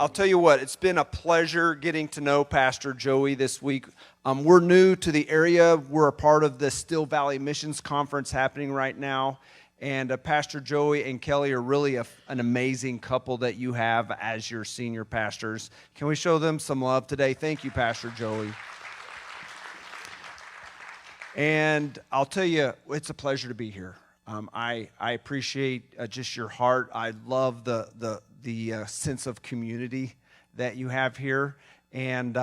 I'll tell you what, it's been a pleasure getting to know Pastor Joey this week. We're new to the area. We're a part of the Still Valley Missions Conference happening right now. And Pastor Joey and Kelly are really an amazing couple that you have as your senior pastors. Can we show them some love today? Thank you, Pastor Joey. And I'll tell you, it's a pleasure to be here. I appreciate just your heart. I love the sense of community that you have here. And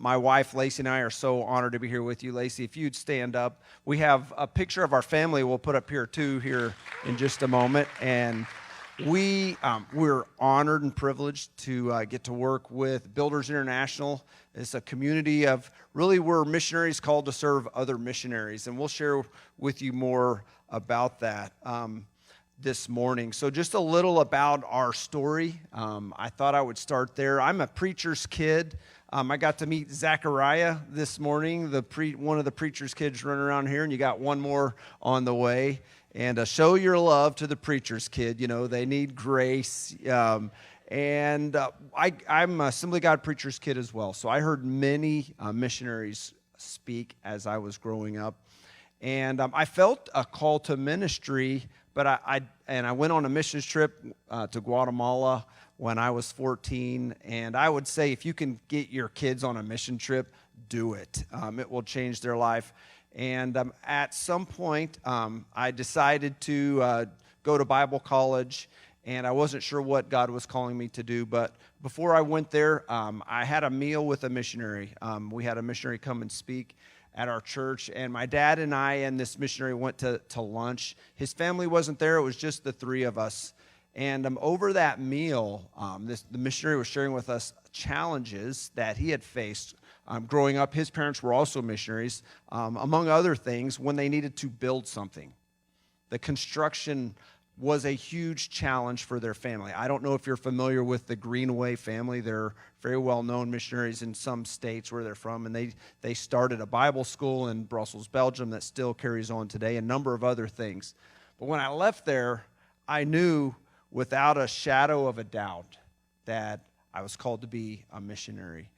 my wife, Lacey, and I are so honored to be here with you. Lacey, if you'd stand up. We have a picture of our family we'll put up here, too, here in just a moment. And we're honored and privileged to get to work with Builders International. It's a community of, really, we're missionaries called to serve other missionaries. And we'll share with you more about that this morning. So just a little about our story. I thought I would start there. I'm a preacher's kid. I got to meet Zachariah this morning, one of the preacher's kids running around here, and you got one more on the way. And show your love to the preacher's kid. You know, they need grace. I'm a Assembly of God preacher's kid as well. So I heard many missionaries speak as I was growing up. And I felt a call to ministry, but I went on a missions trip to Guatemala when I was 14. And I would say if you can get your kids on a mission trip, do it. It will change their life. And at some point, I decided to go to Bible college, and I wasn't sure what God was calling me to do. But before I went there, I had a meal with a missionary. We had a missionary come and speak at our church, and my dad and I and this missionary went to lunch. His family wasn't there. It was just the three of us. And over that meal, the missionary was sharing with us challenges that he had faced growing up. His parents were also missionaries, among other things, when they needed to build something. The construction was a huge challenge for their family. I don't know if you're familiar with the Greenway family. They're very well-known missionaries in some states where they're from, and they started a Bible school in Brussels, Belgium that still carries on today, a number of other things. But when I left there, I knew without a shadow of a doubt that I was called to be a missionary.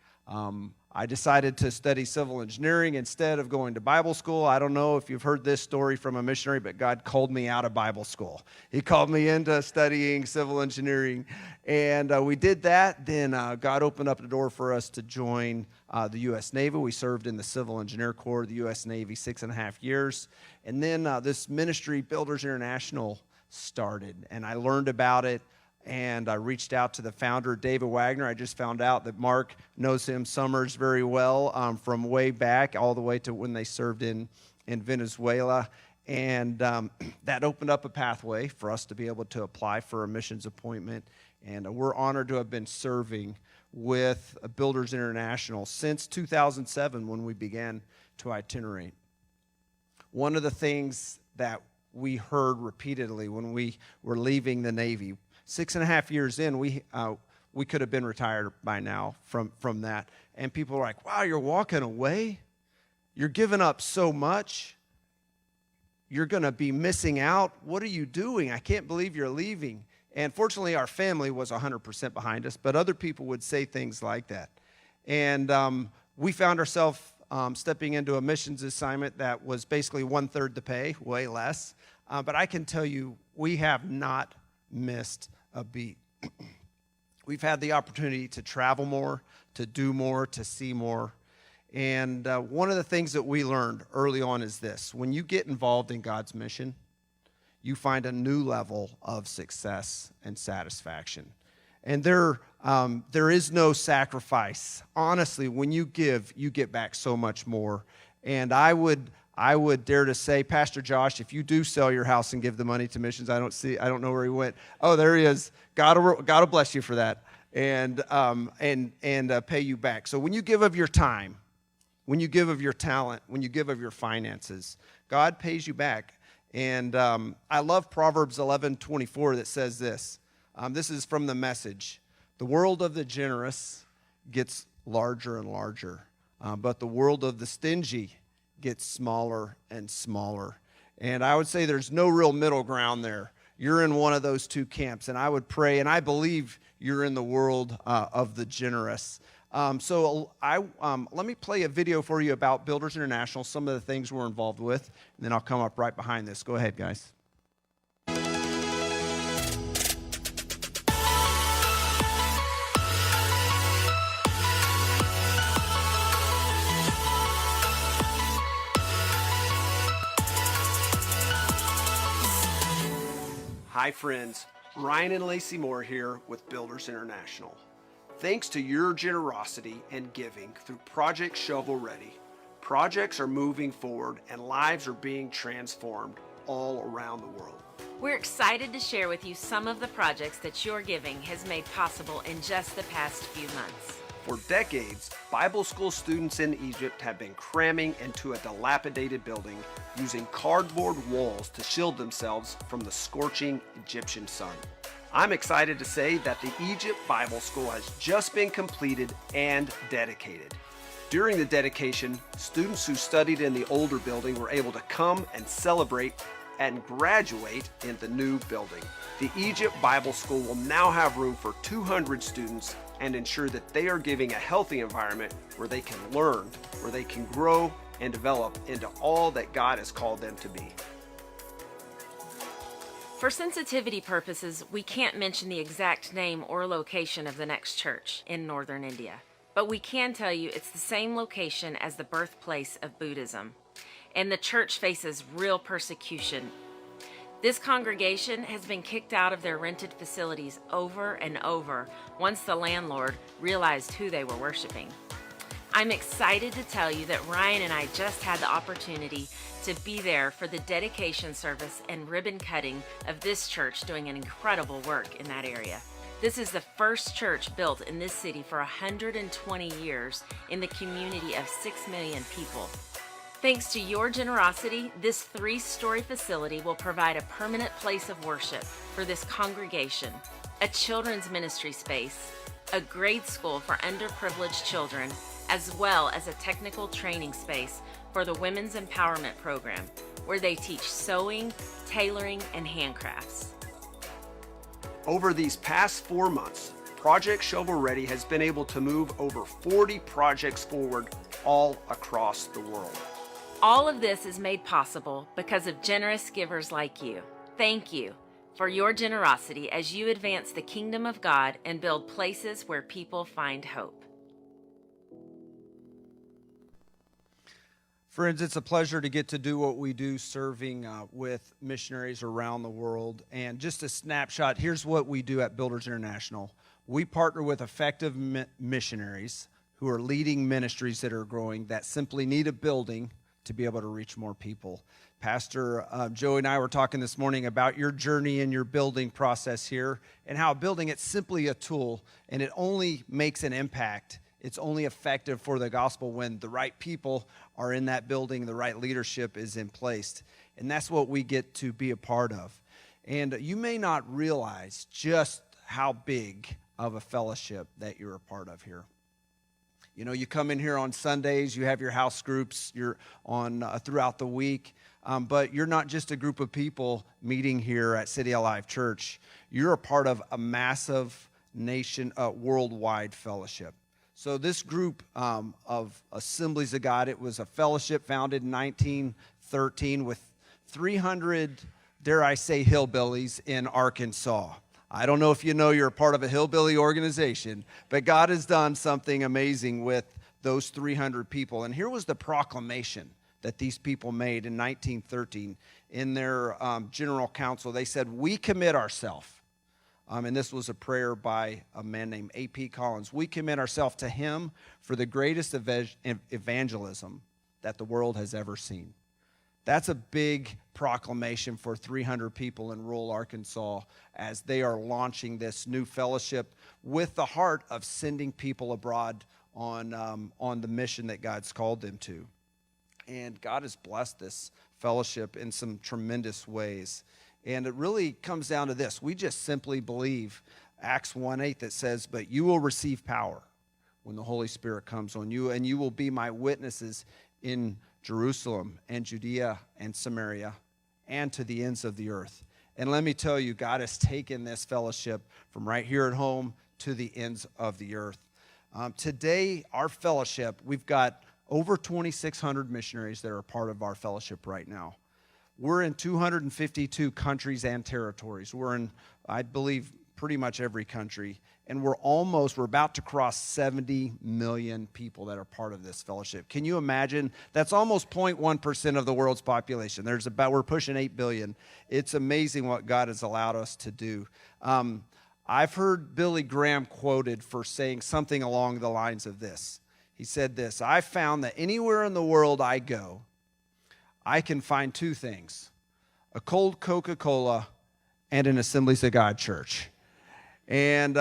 I decided to study civil engineering instead of going to Bible school. I don't know if you've heard this story from a missionary, but God called me out of Bible school. He called me into studying civil engineering, and we did that. Then God opened up the door for us to join the U.S. Navy. We served in the Civil Engineer Corps of the U.S. Navy 6.5 years, and then this ministry, Builders International, started, and I learned about it. And I reached out to the founder, David Wagner. I just found out that Mark knows him, Summers, very well from way back, all the way to when they served in Venezuela. And that opened up a pathway for us to be able to apply for a missions appointment. And we're honored to have been serving with Builders International since 2007 when we began to itinerate. One of the things that we heard repeatedly when we were leaving the Navy, 6.5 years in, we could have been retired by now from that. And people were like, wow, you're walking away? You're giving up so much? You're going to be missing out? What are you doing? I can't believe you're leaving. And fortunately, our family was 100% behind us, but other people would say things like that. And we found ourselves stepping into a missions assignment that was basically 1/3 the pay, way less. But I can tell you, we have not missed a beat. We've had the opportunity to travel more, to do more, to see more. And one of the things that we learned early on is this: when you get involved in God's mission, you find a new level of success and satisfaction. And there is no sacrifice. Honestly, when you give, you get back so much more. And I would dare to say, Pastor Josh, if you do sell your house and give the money to missions, I don't know where he went. Oh, there he is. God will bless you for that, and pay you back. So when you give of your time, when you give of your talent, when you give of your finances, God pays you back. And I love Proverbs 11:24 that says this. This is from the Message. The world of the generous gets larger and larger, but the world of the stingy gets smaller and smaller. And I would say there's no real middle ground there. you're in one of those two camps. And I would pray, and I believe you're in the world of the generous. Let me play a video for you about Builders International, some of the things we're involved with, and then I'll come up right behind this. Go ahead, guys. Hi friends, Ryan and Lacey Moore here with Builders International. Thanks to your generosity and giving through Project Shovel Ready, projects are moving forward and lives are being transformed all around the world. We're excited to share with you some of the projects that your giving has made possible in just the past few months. For decades, Bible school students in Egypt have been cramming into a dilapidated building using cardboard walls to shield themselves from the scorching Egyptian sun. I'm excited to say that the Egypt Bible School has just been completed and dedicated. During the dedication, students who studied in the older building were able to come and celebrate and graduate in the new building. The Egypt Bible School will now have room for 200 students and ensure that they are giving a healthy environment where they can learn, where they can grow and develop into all that God has called them to be. For sensitivity purposes, we can't mention the exact name or location of the next church in northern India, but we can tell you it's the same location as the birthplace of Buddhism, and the church faces real persecution. This congregation has been kicked out of their rented facilities over and over once the landlord realized who they were worshiping. I'm excited to tell you that Ryan and I just had the opportunity to be there for the dedication service and ribbon cutting of this church doing an incredible work in that area. This is the first church built in this city for 120 years in the community of 6 million people. Thanks to your generosity, this 3-story facility will provide a permanent place of worship for this congregation, a children's ministry space, a grade school for underprivileged children, as well as a technical training space for the Women's Empowerment Program, where they teach sewing, tailoring, and handcrafts. Over these past 4 months, Project Shovel Ready has been able to move over 40 projects forward all across the world. All of this is made possible because of generous givers like you. Thank you for your generosity as you advance the kingdom of God and build places where people find hope. Friends, it's a pleasure to get to do what we do, serving with missionaries around the world. And just a snapshot, here's what we do at Builders International. We partner with effective missionaries who are leading ministries that are growing that simply need a building to be able to reach more people. Pastor Joey and I were talking this morning about your journey and your building process here and how building it's simply a tool and it only makes an impact. It's only effective for the gospel when the right people are in that building, the right leadership is in place. And that's what we get to be a part of. And you may not realize just how big of a fellowship that you're a part of here. You know, you come in here on Sundays, you have your house groups, you're on throughout the week, but you're not just a group of people meeting here at City Alive Church. You're a part of a massive worldwide fellowship. So this group of Assemblies of God, it was a fellowship founded in 1913 with 300, dare I say, hillbillies in Arkansas. I don't know if you know you're a part of a hillbilly organization, but God has done something amazing with those 300 people. And here was the proclamation that these people made in 1913 in their general council. They said, "We commit ourselves." And this was a prayer by a man named A.P. Collins. "We commit ourselves to him for the greatest evangelism that the world has ever seen." That's a big proclamation for 300 people in rural Arkansas as they are launching this new fellowship with the heart of sending people abroad on the mission that God's called them to. And God has blessed this fellowship in some tremendous ways. And it really comes down to this. We just simply believe Acts 1:8 that says, "But you will receive power when the Holy Spirit comes on you, and you will be my witnesses in Jerusalem and Judea and Samaria and to the ends of the earth." And let me tell you, God has taken this fellowship from right here at home to the ends of the earth. Today, our fellowship, we've got over 2,600 missionaries that are part of our fellowship right now. We're in 252 countries and territories. We're in, I believe, pretty much every country. And we're about to cross 70 million people that are part of this fellowship. Can you imagine? That's almost 0.1% of the world's population. We're pushing 8 billion. It's amazing what God has allowed us to do. I've heard Billy Graham quoted for saying something along the lines of this. He said this: "I found that anywhere in the world I go, I can find two things: a cold Coca-Cola and an Assemblies of God church." And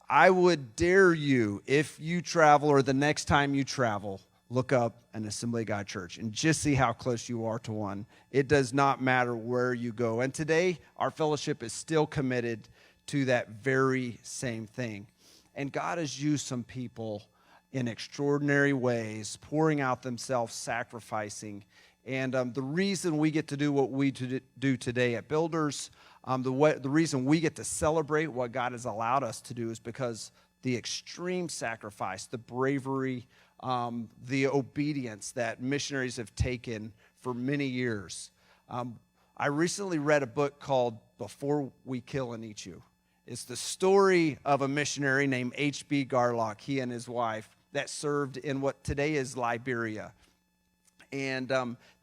I would dare you, if you travel or the next time you travel, look up an Assembly of God church and just see how close you are to one. It does not matter where you go. And today, our fellowship is still committed to that very same thing. And God has used some people in extraordinary ways, pouring out themselves, sacrificing. And the reason we get to do what we do today at Builders, the reason we get to celebrate what God has allowed us to do is because the extreme sacrifice, the bravery, the obedience that missionaries have taken for many years. I recently read a book called Before We Kill and Eat You. It's the story of a missionary named H.B. Garlock, he and his wife, that served in what today is Liberia. And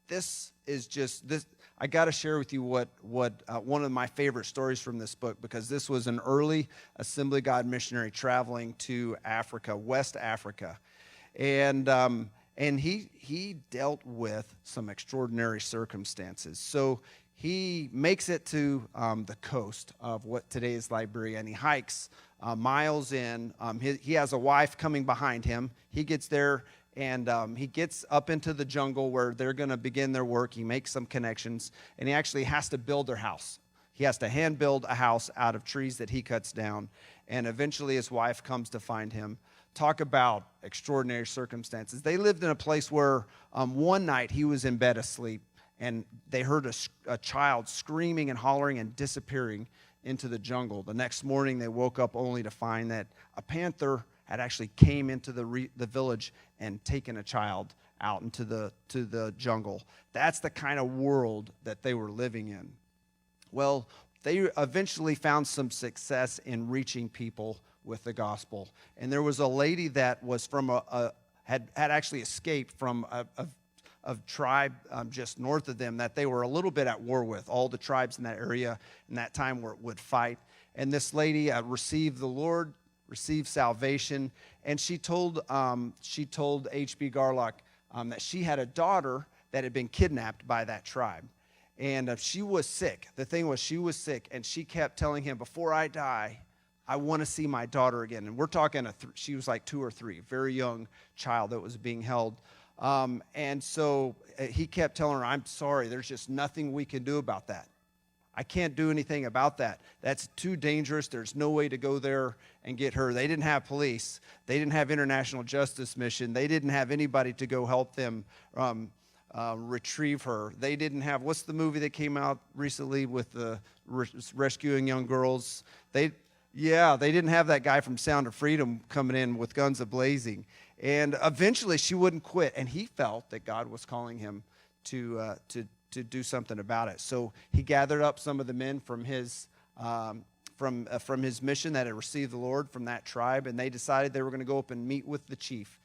this is just this. I got to share with you what one of my favorite stories from this book, because this was an early Assembly of God missionary traveling to Africa, West Africa, and he dealt with some extraordinary circumstances. So he makes it to the coast of what today is Liberia, and he hikes miles in. He has a wife coming behind him. He gets there, and he gets up into the jungle where they're going to begin their work. He makes some connections, and he actually has to build their house. He has to hand build a house out of trees that he cuts down, and eventually his wife comes to find him. Talk about extraordinary circumstances. They lived in a place where one night he was in bed asleep, and they heard a child screaming and hollering and disappearing into the jungle. The next morning, they woke up only to find that a panther had actually came into the village and taken a child out into the jungle. That's the kind of world that they were living in. Well, they eventually found some success in reaching people with the gospel. And there was a lady that was from had actually escaped from a tribe just north of them that they were a little bit at war with. All the tribes in that area in that time would fight. And this lady received the Lord, received salvation, and she told H.B. Garlock that she had a daughter that had been kidnapped by that tribe. And she was sick. The thing was, she was sick, and she kept telling him, "Before I die, I want to see my daughter again." And we're talking, she was like 2 or 3, very young child that was being held. And so he kept telling her, "I'm sorry, there's just nothing we can do about that. I can't do anything about that. That's too dangerous. There's no way to go there and get her." They didn't have police. They didn't have International Justice Mission. They didn't have anybody to go help them retrieve her. They didn't have, what's the movie that came out recently with the rescuing young girls? They didn't have that guy from Sound of Freedom coming in with guns a-blazing. And eventually she wouldn't quit, and he felt that God was calling him to do something about it. So he gathered up some of the men from his mission that had received the Lord from that tribe, and they decided they were going to go up and meet with the chief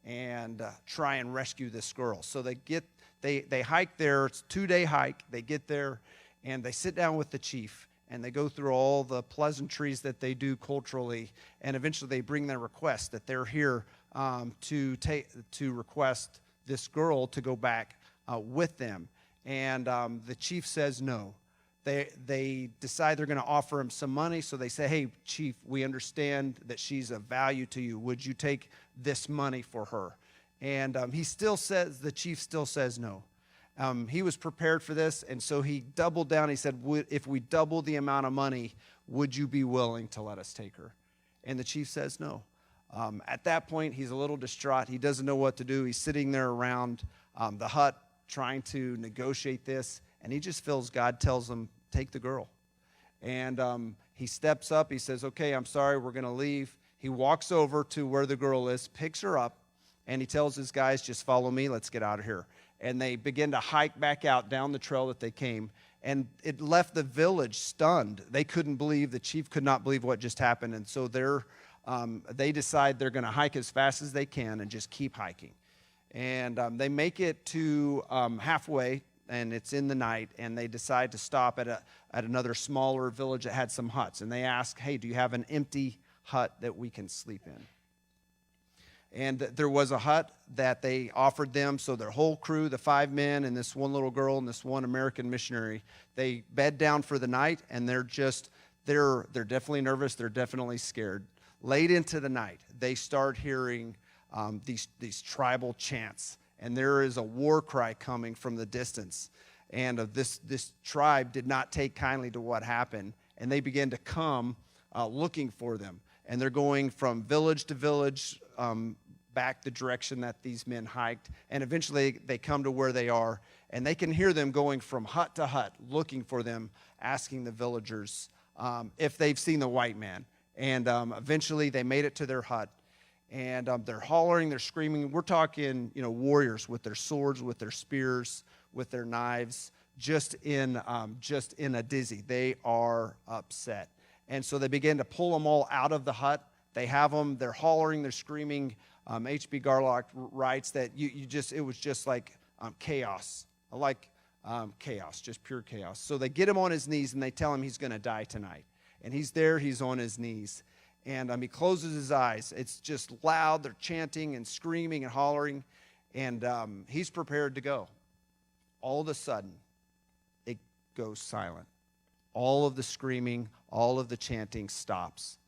and try and rescue this girl. So they hike there. It's a 2-day hike. They get there, and they sit down with the chief, and they go through all the pleasantries that they do culturally, and eventually they bring their request that they're here to request this girl to go back with them. And the chief says no. They decide they're going to offer him some money, so they say, "Hey, chief, we understand that she's of value to you. Would you take this money for her?" And the chief still says no. He was prepared for this, and so he doubled down. He said, "If we double the amount of money, would you be willing to let us take her?" And the chief says no. At that point, he's a little distraught. He doesn't know what to do. He's sitting there around the hut trying to negotiate this, and he just feels God tells him, take the girl. And he steps up. He says, okay, I'm sorry, we're going to leave. He walks over to where the girl is, picks her up, and he tells his guys, just follow me, let's get out of here. And they begin to hike back out down the trail that they came. And it left the village stunned. They couldn't believe, the chief could not believe what just happened. And so they decide they're going to hike as fast as they can and just keep hiking. And they make it to halfway, and it's in the night, and they decide to stop at another smaller village that had some huts. And they ask, hey, do you have an empty hut that we can sleep in? And there was a hut that they offered them, so their whole crew, the 5 men and this one little girl and this one American missionary, they bed down for the night, and they're definitely nervous, they're definitely scared. Late into the night, they start hearing these tribal chants, and there is a war cry coming from the distance. And this tribe did not take kindly to what happened, and they begin to come looking for them. And they're going from village to village, back the direction that these men hiked. And eventually they come to where they are, and they can hear them going from hut to hut, looking for them, asking the villagers if they've seen the white man. And eventually they made it to their hut, and they're hollering, they're screaming. We're talking, warriors with their swords, with their spears, with their knives, just in a dizzy. They are upset. And so they begin to pull them all out of the hut. They have them, they're hollering, they're screaming. H.B. Garlock writes that it was just like chaos. I like chaos, just pure chaos. So they get him on his knees, and they tell him he's going to die tonight. And he's there, he's on his knees. And he closes his eyes. It's just loud. They're chanting and screaming and hollering. And he's prepared to go. All of a sudden, it goes silent. All of the screaming, all of the chanting stops.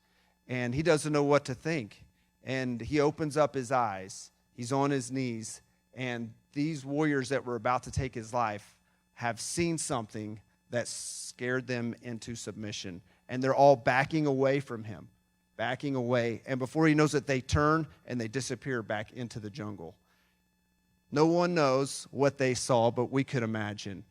And he doesn't know what to think. And he opens up his eyes. He's on his knees. And these warriors that were about to take his life have seen something that scared them into submission. And they're all backing away from him, backing away. And before he knows it, they turn and they disappear back into the jungle. No one knows what they saw, but we could imagine.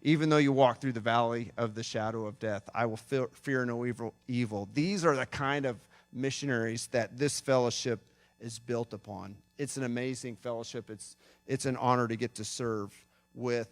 Even though you walk through the valley of the shadow of death, I will fear no evil. These are the kind of missionaries that this fellowship is built upon. It's an amazing fellowship. It's an honor to get to serve with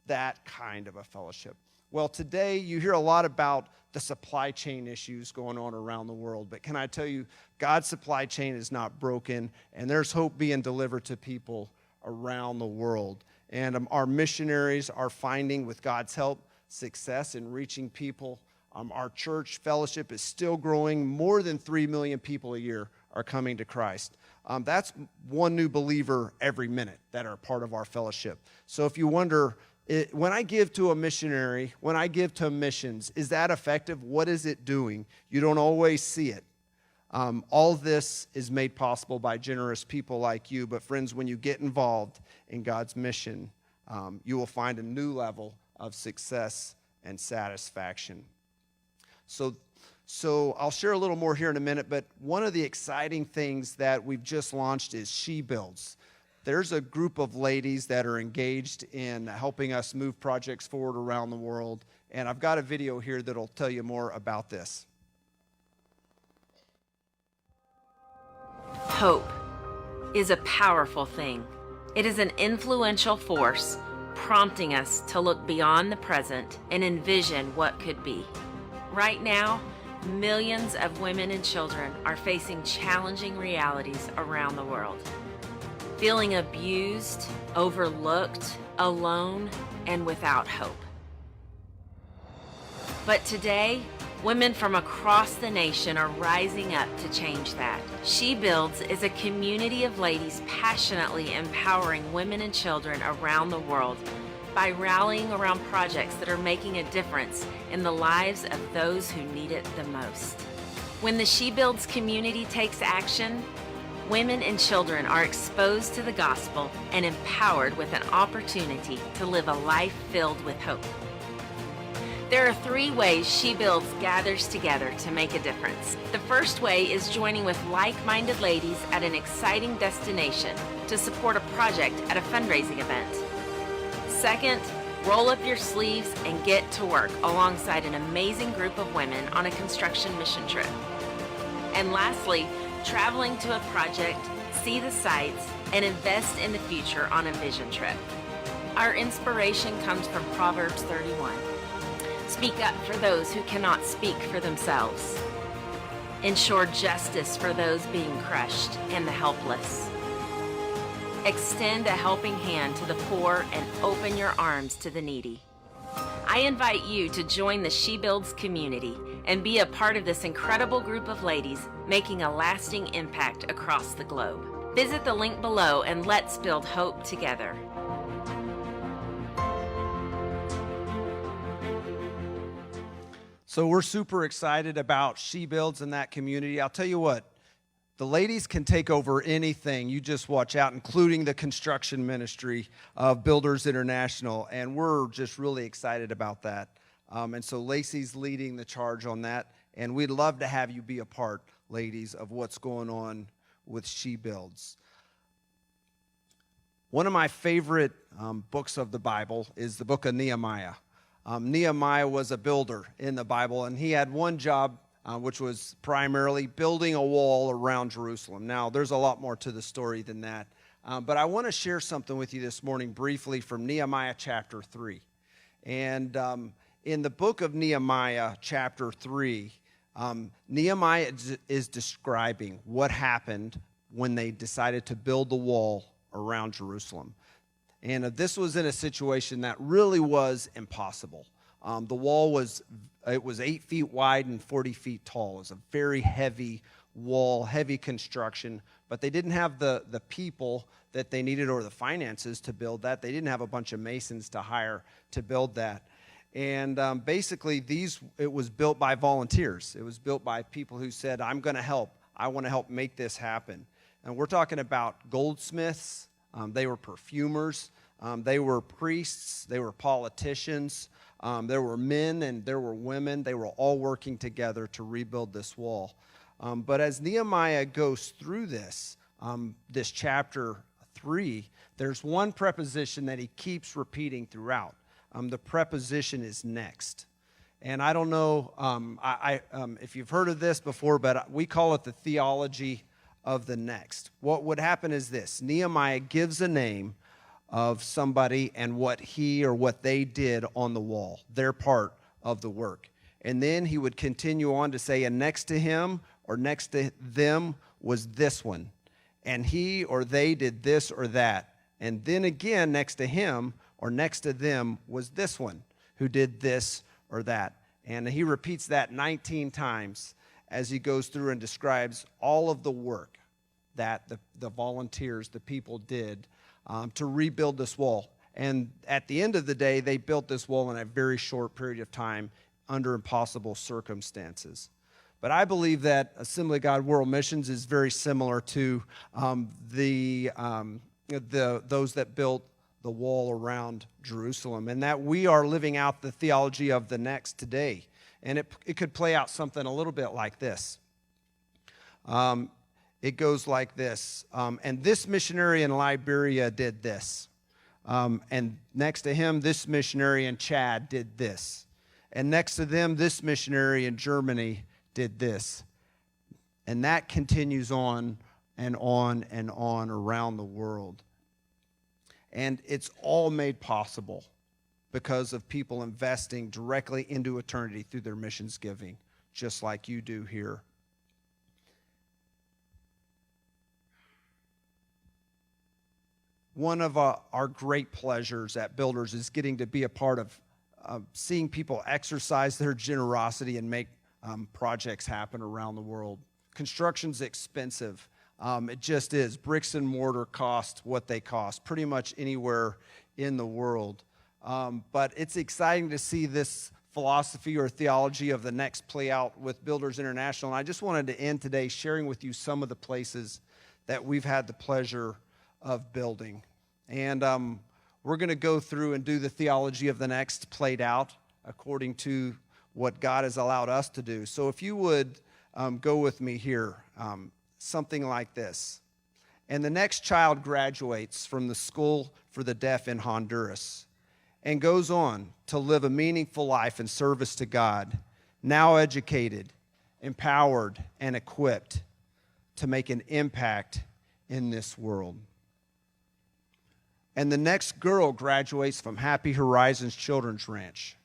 that kind of a fellowship. Well, today you hear a lot about the supply chain issues going on around the world, but can I tell you, God's supply chain is not broken, and there's hope being delivered to people around the world. And our missionaries are finding, with God's help, success in reaching people. Our church fellowship is still growing. More than 3 million people a year are coming to Christ. That's one new believer every minute that are part of our fellowship. So if you wonder, when I give to a missionary, when I give to missions, is that effective? What is it doing? You don't always see it. All this is made possible by generous people like you. But friends, when you get involved in God's mission, you will find a new level of success and satisfaction. So I'll share a little more here in a minute, but one of the exciting things that we've just launched is She Builds. There's a group of ladies that are engaged in helping us move projects forward around the world, and I've got a video here that'll tell you more about this. Hope is a powerful thing. It is an influential force prompting us to look beyond the present and envision what could be. Right now, millions of women and children are facing challenging realities around the world. Feeling abused, overlooked, alone, and without hope. But today, women from across the nation are rising up to change that. She Builds is a community of ladies passionately empowering women and children around the world by rallying around projects that are making a difference in the lives of those who need it the most. When the She Builds community takes action, women and children are exposed to the gospel and empowered with an opportunity to live a life filled with hope. There are 3 ways She Builds gathers together to make a difference. The first way is joining with like-minded ladies at an exciting destination to support a project at a fundraising event. Second, Roll up your sleeves and get to work alongside an amazing group of women on a construction mission trip. And lastly, traveling to a project, see the sights, and invest in the future on a vision trip. Our inspiration comes from Proverbs 31. Speak up for those who cannot speak for themselves. Ensure justice for those being crushed and the helpless. Extend a helping hand to the poor and open your arms to the needy. I invite you to join the She Builds community and be a part of this incredible group of ladies making a lasting impact across the globe. Visit the link below and let's build hope together. So we're super excited about She Builds in that community. I'll tell you what, the ladies can take over anything. You just watch out, including the construction ministry of Builders International, and we're just really excited about that. And so Lacey's leading the charge on that, and we'd love to have you be a part, ladies, of what's going on with She Builds. One of my favorite books of the Bible is the book of Nehemiah. Nehemiah was a builder in the Bible, and he had one job, which was primarily building a wall around Jerusalem. Now, there's a lot more to the story than that, but I want to share something with you this morning briefly from Nehemiah chapter 3. And in the book of Nehemiah chapter 3, Nehemiah is describing what happened when they decided to build the wall around Jerusalem. And this was in a situation that really was impossible. The wall was 8 feet wide and 40 feet tall. It was a very heavy wall, heavy construction, but they didn't have the people that they needed or the finances to build that. They didn't have a bunch of masons to hire to build that. And basically, it was built by volunteers. It was built by people who said, I'm going to help. I want to help make this happen. And we're talking about goldsmiths. They were perfumers. They were priests. They were politicians. There were men and there were women. They were all working together to rebuild this wall. But as Nehemiah goes through this chapter 3, there's one preposition that he keeps repeating throughout. The preposition is next. And I don't know if you've heard of this before, but we call it the theology of the next. What would happen is this: Nehemiah gives a name of somebody and what he or what they did on the wall, their part of the work. And then he would continue on to say, and next to him or next to them was this one. And he or they did this or that. And then again, next to him or next to them was this one who did this or that. And he repeats that 19 times as he goes through and describes all of the work that the volunteers, the people did to rebuild this wall. And at the end of the day, they built this wall in a very short period of time under impossible circumstances. But I believe that Assembly of God World Missions is very similar to those that built the wall around Jerusalem, and that we are living out the theology of the next today. And it could play out something a little bit like this. It goes like this. And this missionary in Liberia did this. And next to him, this missionary in Chad did this. And next to them, this missionary in Germany did this. And that continues on and on and on around the world. And it's all made possible because of people investing directly into eternity through their missions giving, just like you do here. One of our great pleasures at Builders is getting to be a part of seeing people exercise their generosity and make projects happen around the world. Construction's expensive. It just is. Bricks and mortar cost what they cost pretty much anywhere in the world. But it's exciting to see this philosophy or theology of the next play out with Builders International. And I just wanted to end today sharing with you some of the places that we've had the pleasure of building. And we're going to go through and do the theology of the next played out according to what God has allowed us to do. So if you would go with me here, something like this. And the next child graduates from the School for the Deaf in Honduras. and goes on to live a meaningful life in service to God, now educated, empowered, and equipped to make an impact in this world. And the next girl graduates from Happy Horizons Children's Ranch.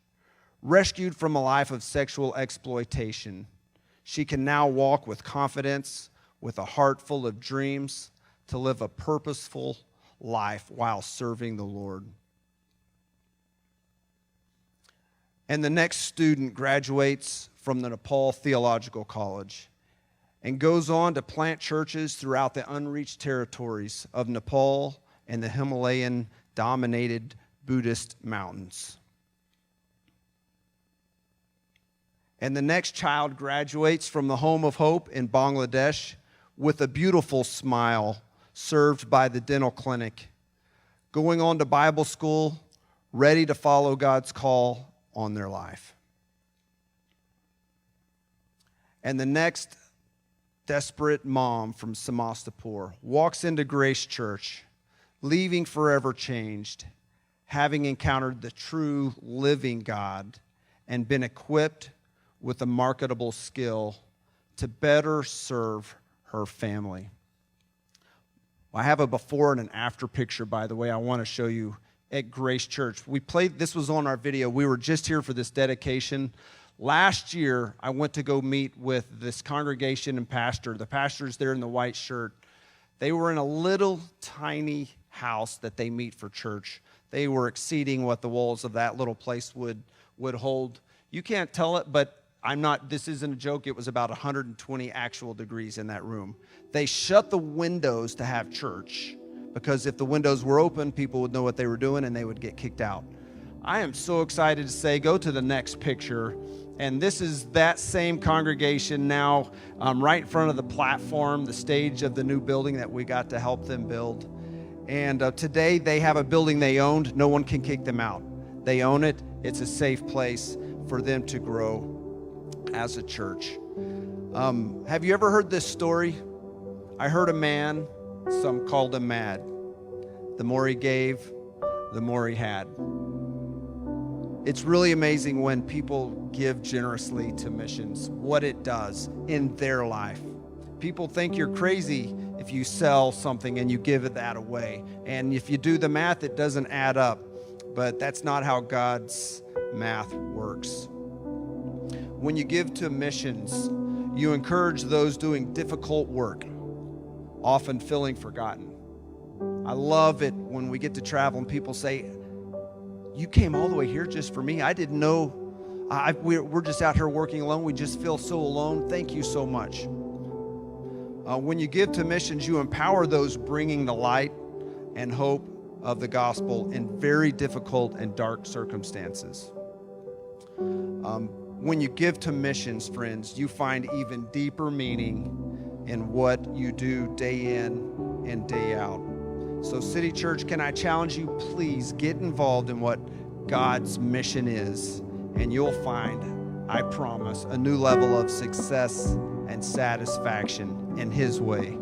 Rescued from a life of sexual exploitation, she can now walk with confidence, with a heart full of dreams, to live a purposeful life while serving the Lord. And the next student graduates from the Nepal Theological College and goes on to plant churches throughout the unreached territories of Nepal and the Himalayan-dominated Buddhist mountains. And the next child graduates from the Home of Hope in Bangladesh with a beautiful smile, served by the dental clinic, going on to Bible school, ready to follow God's call on their life. And the next desperate mom from Samastipur walks into Grace Church, leaving forever changed, having encountered the true living God and been equipped with a marketable skill to better serve her family. I have a before and an after picture, by the way, I want to show you at Grace Church. This was on our video. We were just here for this dedication. Last year, I went to go meet with this congregation and pastor. The pastor's there in the white shirt. They were in a little tiny house that they meet for church. They were exceeding what the walls of that little place would hold. You can't tell it, but this isn't a joke. It was about 120 actual degrees in that room. They shut the windows to have church because if the windows were open, people would know what they were doing and they would get kicked out. I am so excited to say, go to the next picture. And this is that same congregation now right in front of the platform, the stage of the new building that we got to help them build. And today they have a building they owned. No one can kick them out. They own it. It's a safe place for them to grow as a church. Have you ever heard this story? I heard a man, some called him mad. The more he gave, the more he had. It's really amazing when people give generously to missions, what it does in their life. People think you're crazy if you sell something and you give that away. And if you do the math, it doesn't add up. But that's not how God's math works. When you give to missions, you encourage those doing difficult work, often feeling forgotten. I love it when we get to travel and people say, "You came all the way here just for me? I didn't know. We're just out here working alone. We just feel so alone. Thank you so much." When you give to missions, you empower those bringing the light and hope of the gospel in very difficult and dark circumstances. When you give to missions, friends, you find even deeper meaning in what you do day in and day out. So City Church, can I challenge you, please get involved in what God's mission is, and you'll find, I promise, a new level of success and satisfaction in His way.